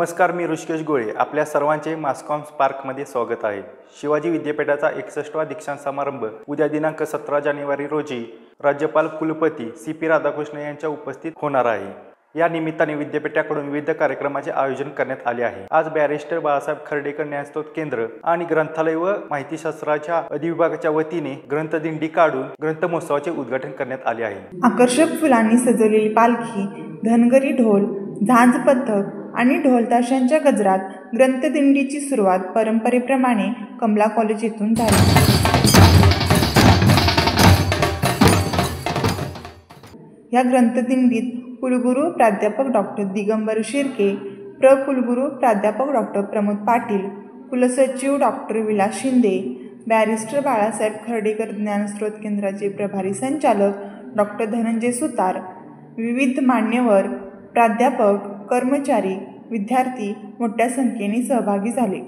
नमस्कार, मी ऋषिकेश गोळे. आपल्या सर्वांचे मास्कॉम स्पार्कमध्ये स्वागत आहे. शिवाजी विद्यापीठाचा 61वा दीक्षांत समारंभ उद्या दिनांक 17 जानेवारी रोजी राज्यपाल कुलपती CP राधाकृष्ण यांच्या उपस्थित होणार आहे. या निमित्ताने विद्यापीठाकडून विविध कार्यक्रमाचे आयोजन करण्यात आले आहे. आज बॅरिस्टर बाळासाहेब खर्डेकर ज्ञानस्रोत केंद्र आणि ग्रंथालय व माहितीशास्त्राच्या अधिविभागाच्या वतीने ग्रंथदिंडी काढून ग्रंथ महोत्सवाचे उद्घाटन करण्यात आले आहे. आकर्षक फुलांनी सजवलेली पालखी, धनगरी ढोल, झांज पथक आणि ढोलताशांच्या गजरात ग्रंथदिंडीची सुरुवात परंपरेप्रमाणे कमला कॉलेज येथून झाली. या ग्रंथदिंडीत कुलगुरू प्राध्यापक डॉक्टर दिगंबर शिर्के, कुलगुरू प्राध्यापक डॉक्टर प्रमोद पाटील, कुलसचिव डॉक्टर विलास शिंदे, बॅरिस्टर बाळासाहेब खर्डेकर ज्ञानस्रोत केंद्राचे प्रभारी संचालक डॉक्टर धनंजय सुतार, विविध मान्यवर, प्राध्यापक, कर्मचारी, विद्यार्थी मोठ्या संख्येने सहभागी झाले.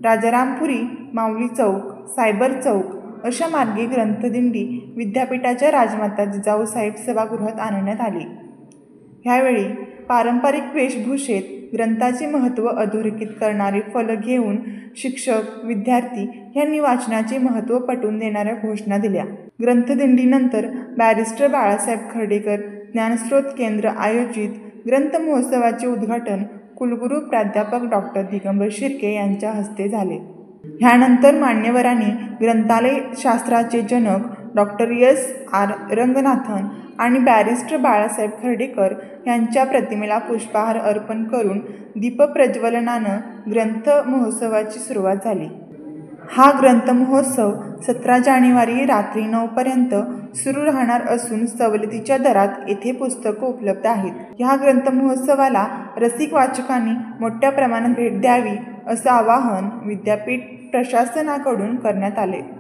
राजारामपुरी, माऊली चौक, सायबर चौक अशा मार्गे ग्रंथदिंडी विद्यापीठाच्या राजमाता जिजाऊसाहेब सभागृहात आणण्यात आली. ह्यावेळी पारंपरिक वेशभूषेत ग्रंथाचे महत्त्व अधोरेखित करणारे फलक घेऊन शिक्षक, विद्यार्थी यांनी वाचनाचे महत्त्व पटवून देणाऱ्या घोषणा दिल्या. ग्रंथदिंडीनंतर बॅरिस्टर बाळासाहेब खर्डेकर ज्ञानस्रोत केंद्र आयोजित ग्रंथ महोत्सवाचे उद्घाटन कुलगुरू प्राध्यापक डॉक्टर दिगंबर शिर्के यांच्या हस्ते झाले. ह्यानंतर मान्यवरांनी ग्रंथालय शास्त्राचे जनक डॉक्टर S.R. रंगनाथन आणि बॅरिस्टर बाळासाहेब खर्डेकर यांच्या प्रतिमेला पुष्पहार अर्पण करून दीपप्रज्वलनानं ग्रंथ महोत्सवाची सुरुवात झाली. हा ग्रंथ महोत्सव 17 जानेवारी रात्री 9 पर्यंत सुरू राहणार असून सवलतीच्या दरात येथे पुस्तकं उपलब्ध आहेत. ह्या ग्रंथ महोत्सवाला रसिक वाचकांनी मोठ्या प्रमाणात भेट द्यावी असं आवाहन विद्यापीठ प्रशासनाकडून करण्यात आले.